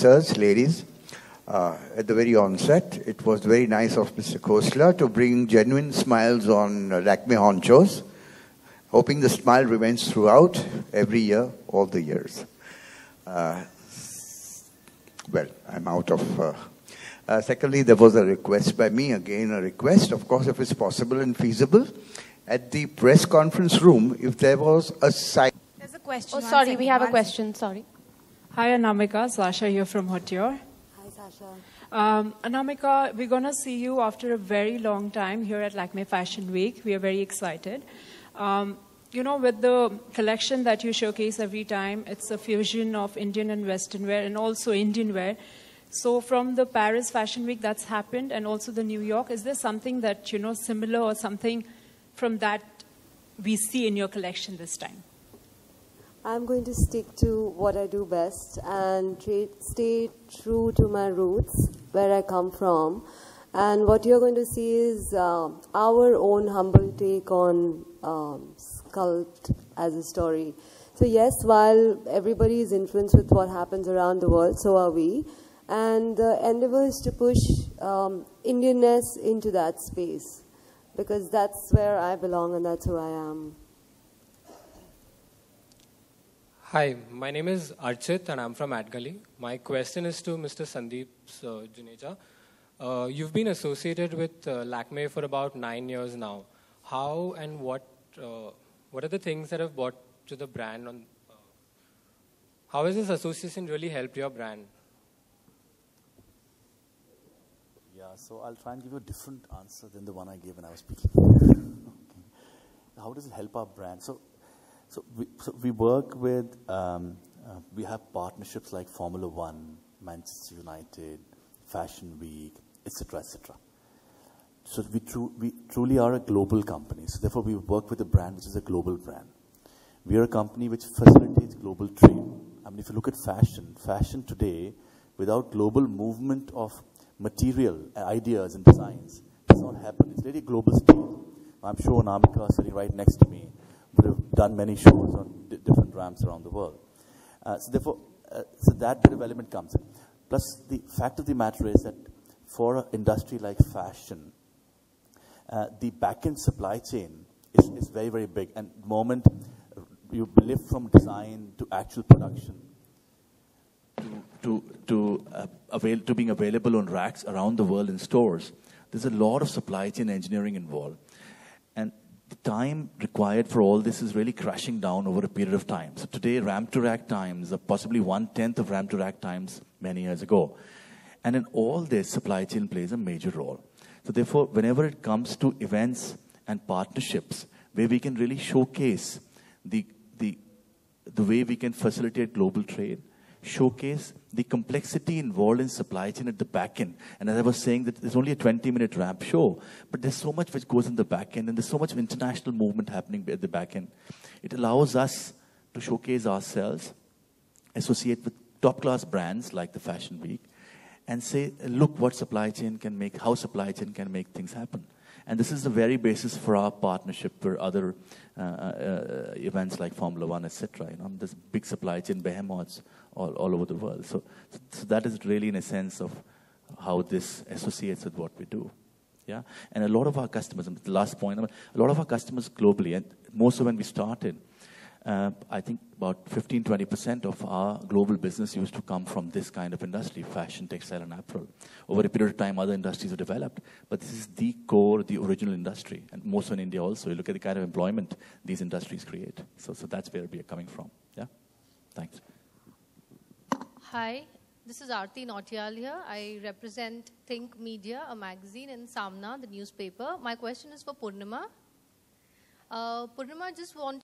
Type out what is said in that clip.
sirs, ladies. At the very onset, it was very nice of Mr. Khosla to bring genuine smiles on Lakme honchos, hoping the smile remains throughout, every year, all the years. Well, I'm out of... secondly, there was a request by me, again a request, of course, if it's possible and feasible, at the press conference room, if there was a site... There's a question. Oh, sorry, we have a question, sorry. Hi, Anamika. Sasha here from Hotior. Hi, Sasha. Anamika, we're going to see you after a very long time here at Lakme Fashion Week. We are very excited. You know, with the collection that you showcase every time, it's a fusion of Indian and Western wear and also Indian wear. So from the Paris Fashion Week that's happened and also the New York, is there something that, you know, similar or something from that we see in your collection this time? I'm going to stick to what I do best and stay true to my roots, where I come from. And what you're going to see is our own humble take on sculpt as a story. So yes, while everybody is influenced with what happens around the world, so are we. And the endeavor is to push Indianness into that space, because that's where I belong and that's who I am. Hi, my name is Archit and I'm from Adgali. My question is to Mr. Sandeep Juneja. You've been associated with Lakme for about 9 years now. How and what are the things that have brought to the brand? How has this association really helped your brand? Yeah, so I'll try and give you a different answer than the one I gave when I was speaking. Okay. How does it help our brand? So we work with, we have partnerships like Formula One, Manchester United, Fashion Week, etc., etc. So we truly are a global company. So therefore, we work with a brand which is a global brand. We are a company which facilitates global trade. I mean, if you look at fashion today, without global movement of material, ideas and designs, does not happen. It's really a global stage. I'm sure Anamika, sitting right next to me, would have done many shows on different ramps around the world. So therefore, so that bit of element comes in. Plus, the fact of the matter is that for an industry like fashion, the back-end supply chain is very, very big. And the moment you live from design to actual production, to being available on racks around the world in stores, there's a lot of supply chain engineering involved. And the time required for all this is really crashing down over a period of time. So today, ramp-to-rack times are possibly 1/10 of ramp-to-rack times many years ago. And in all this, supply chain plays a major role. So therefore, whenever it comes to events and partnerships where we can really showcase the way we can facilitate global trade, showcase the complexity involved in supply chain at the back end. And as I was saying, that there's only a 20-minute ramp show, but there's so much which goes in the back end, and there's so much international movement happening at the back end. It allows us to showcase ourselves, associate with top-class brands like the Fashion Week, and say, look what supply chain can make, how supply chain can make things happen. And this is the very basis for our partnership for other events like Formula One, etc. You know, there's big supply chain behemoths all over the world. So that is really in a sense of how this associates with what we do. Yeah, and a lot of our customers, and the last point, a lot of our customers globally, and most of when we started, I think about 15-20% of our global business used to come from this kind of industry, fashion, textile, and apparel. Over a period of time, other industries have developed, but this is the core, the original industry, and most in India also. You look at the kind of employment these industries create. So that's where we are coming from. Yeah, thanks. Hi, this is Aarti Nautiyal here. I represent Think Media, a magazine, and Samna, the newspaper. My question is for Purnima. Purnima, just want